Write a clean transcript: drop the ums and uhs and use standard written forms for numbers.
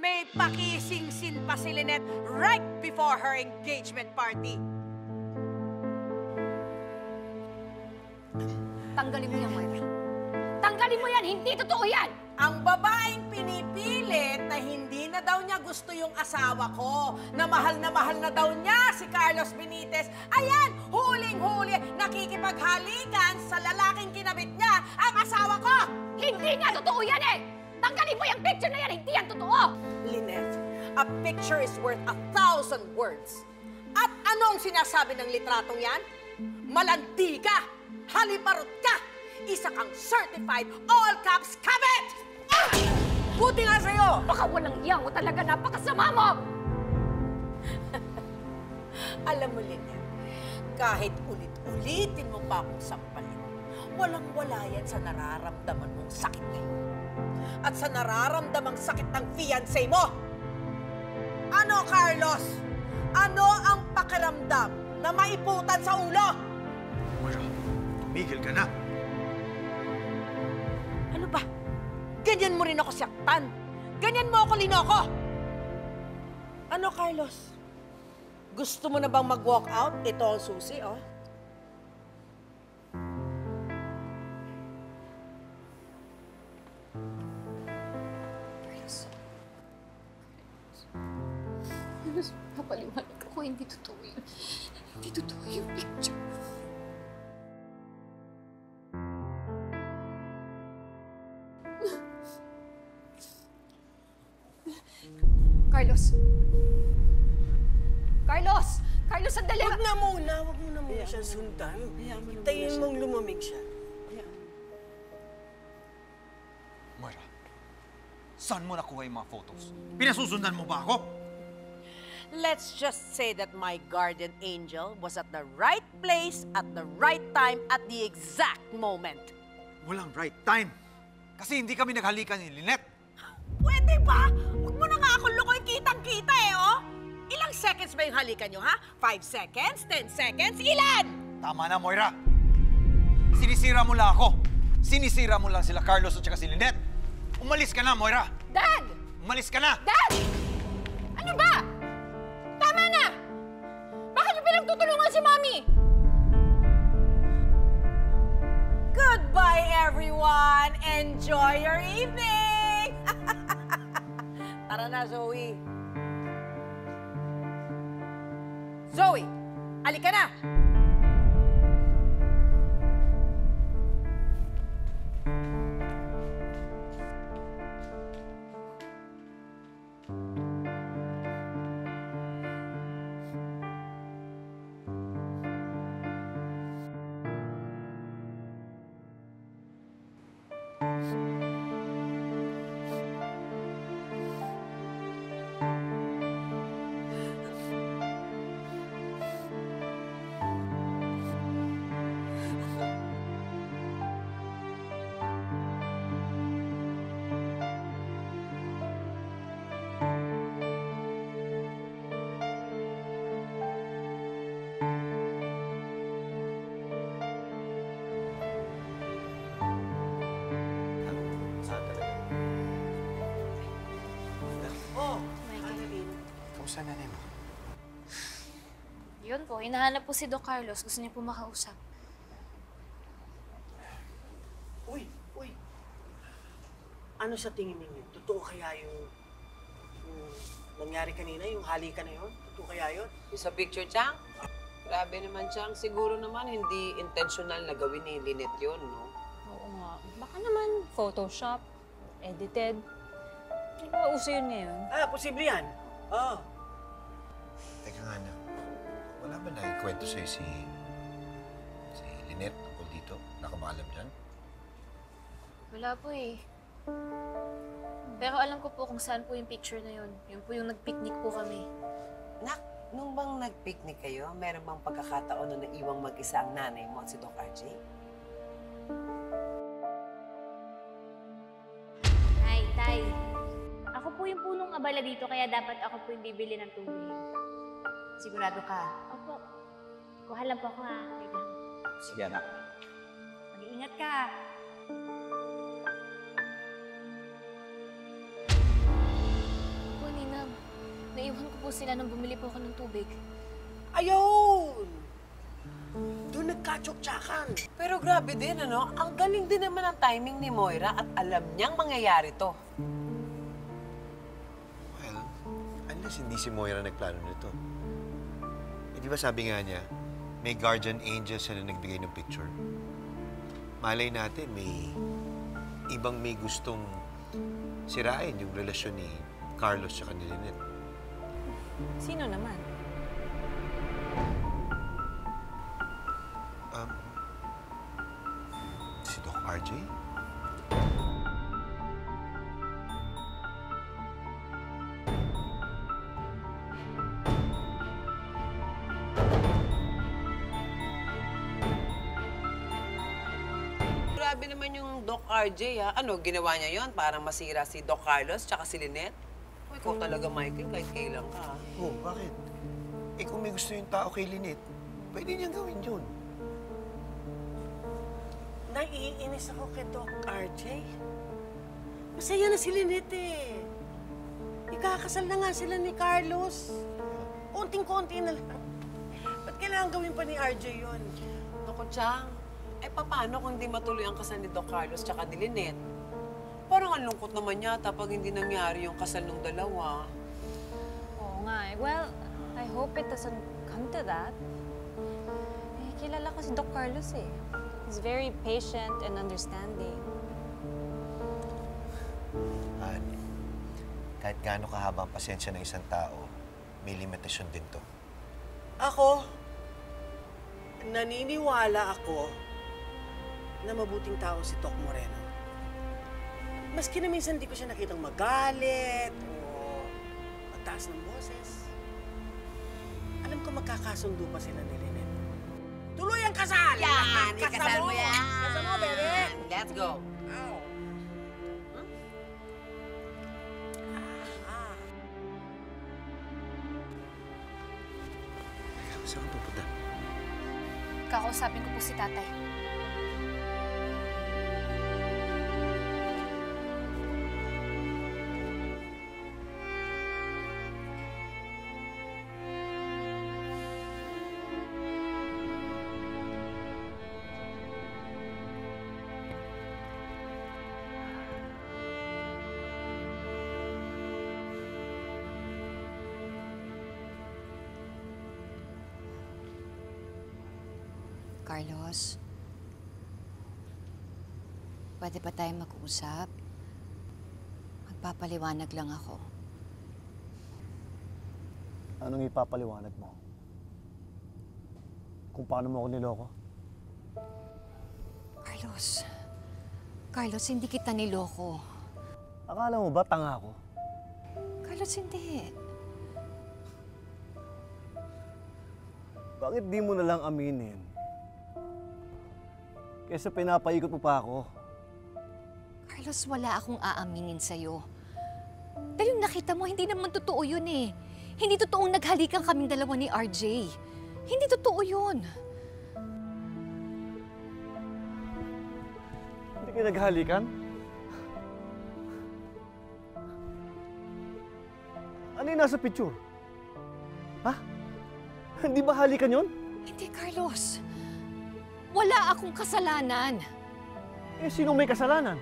may pakisingsin pa si Lynette right before her engagement party. Tanggalin mo yan, Moira. Tanggalin mo yan! Hindi totoo yan! Ang babaeng pinipilit na hindi na daw niya gusto yung asawa ko, na mahal na daw niya si Carlos Benitez, ayan, huling-huli, nakikipaghalikan sa lalaking kinabit niya, ang asawa ko! Hindi nga totoo yan eh! Tanggalin mo yung picture na yan! Hindi yan totoo! Lynette, a picture is worth 1,000 words. At anong sinasabi ng litratong yan? Malandi ka! Haliparot ka! Isa kang certified all-caps kabit! Ah! Buti nga sa'yo! Baka walang iyaw talaga, napakasama mo! Alam mo, Lynette, kahit ulit-ulitin mo pa akong sampalin, walang-wala yan sa nararamdaman mong sakit ngayon. At sa nararamdamang sakit ng fiancé mo. Ano, Carlos? Ano ang pakiramdam na maiputan sa ulo? Moira, tumigil ka na. Ano ba? Ganyan mo rin ako saktan. Ganyan mo ako linoko. Ano, Carlos? Gusto mo na bang mag-walk out? Ito ang susi, oh. Carlos, papaliwanag ako, hindi totoo yun. Hindi totoo yung picture. Carlos! Carlos! Carlos, sandali! Huwag na muna siya sundan. Hintayin mong lumamig siya. Moira, saan mo nakuha yung mga photos? Pinasusundan mo ba ako? Let's just say that my guardian angel was at the right place at the right time at the exact moment. Walang right time. Kasi hindi kami naghalikan ni Lynette. Pwede ba? Huwag mo na nga ako lukoy, kitang-kita eh, oh! Ilang seconds ba yung halikan nyo, ha? 5 seconds? 10 seconds? Ilan? Tama na, Moira. Sinisira mo lang ako. Sinisira mo lang sila Carlos at saka si Lynette. Umalis ka na, Moira. Dad! Umalis ka na. Dad! Ano ba? Tama na! Bakit niyo pinagtutulungan si Mommy? Goodbye, everyone! Enjoy your evening! Tara na, Zoe. Zoe, alika na! Kamusta nanay mo? Yun po, hinahanap po si Doc Carlos. Gusto niya po makausap. Uy! Ano sa tingin ninyo? Totoo kaya yung nangyari kanina, yung halikan na yun? Totoo kaya yun? Yung sa picture, Chang? Grabe naman, Chang. Siguro naman hindi intentional na gawin ni Lynette yun, no? Oo nga. Baka naman Photoshop, edited. Di ba uso yun ngayon? Posible yan. Oo. Teka nga na, wala ba nakikwento sa'yo si Lynette tungkol dito? Wala ka ba alam dyan? Wala po eh. Pero alam ko po kung saan po yung picture na yun. Yun po yung nag-picnic po kami. Nak, nung bang nag-picnic kayo, meron bang pagkakataon na naiwang mag-isa ang nanay mo at si Doc RJ? Tay. Ako po yung punong abala dito, kaya dapat ako po yung bibili ng tubig. Sigurado ka? Opo. Kuha lang po ako, ha? Wait lang. Sige, anak. Mag-iingat ka. po sila nung bumili po ako ng tubig. Ayun! Doon nagkatsok-tsakan. Pero grabe din, ano? Ang galing din naman ang timing ni Moira at alam niyang mangyayari to. Well, unless hindi si Moira nagplano nito. Eh, di ba sabi nga niya, may guardian angel siya na nagbigay ng picture. Malay natin, may ibang may gustong sirain yung relasyon ni Carlos at ni Lynette. Sino naman? Si Doc RJ? Grabe naman yung Doc RJ, ha? Ano, ginawa niya yon para masira si Doc Carlos tsaka si Lynette? O, ikaw talaga, Michael, kahit kailan ka. Oh, bakit? Eh kung may gusto yung tao kay Lynette, pwede niyang gawin yun. Naiinis ako kay Doc RJ. Masaya na si Lynette eh. Ikakasal na nga sila ni Carlos. Unting-konti na lang. Ba't kailangan gawin pa ni RJ yun? Naku, Chang, eh paano kung di matuloy ang kasal ni Doc Carlos tsaka ni Lynette? Parang ang lungkot naman yata pag hindi nangyari yung kasal ng dalawa. Oo nga eh. Well, I hope it doesn't come to that. Eh, kilala ko si Doc Carlos eh. He's very patient and understanding. Han, kahit gaano kahaba ang pasensya ng isang tao, may limitasyon din to. Ako, naniniwala ako na mabuting tao si Doc Moreno. Maski na minsan di ko siya nakitang magalit o magtaas ng boses. Alam ko magkakasundo pa sila ni Lynette. Tuloy ang kasal! Yan! Ikasal mo yan! Kasal mo, bebe! Let's go! Ow. Saan ka pupunta? Kakausapin ko po si tatay. Carlos, pwede ba tayo mag-usap? Magpapaliwanag lang ako. Anong ipapaliwanag mo? Kung paano mo ako niloko? Carlos, hindi kita niloko. Akala mo ba tanga ako? Carlos, hindi. Bakit di mo na lang aminin? Kesa pinapaikot mo pa ako. Carlos, wala akong aaminin sa'yo. Dahil yung nakita mo, hindi naman totoo yun eh. Hindi totoong naghalikan kaming dalawa ni RJ. Hindi totoo yun. Hindi kayo naghalikan? Ano yung nasa picture? Ha? Hindi ba halikan yun? Hindi, Carlos. Wala akong kasalanan. Eh, sino may kasalanan?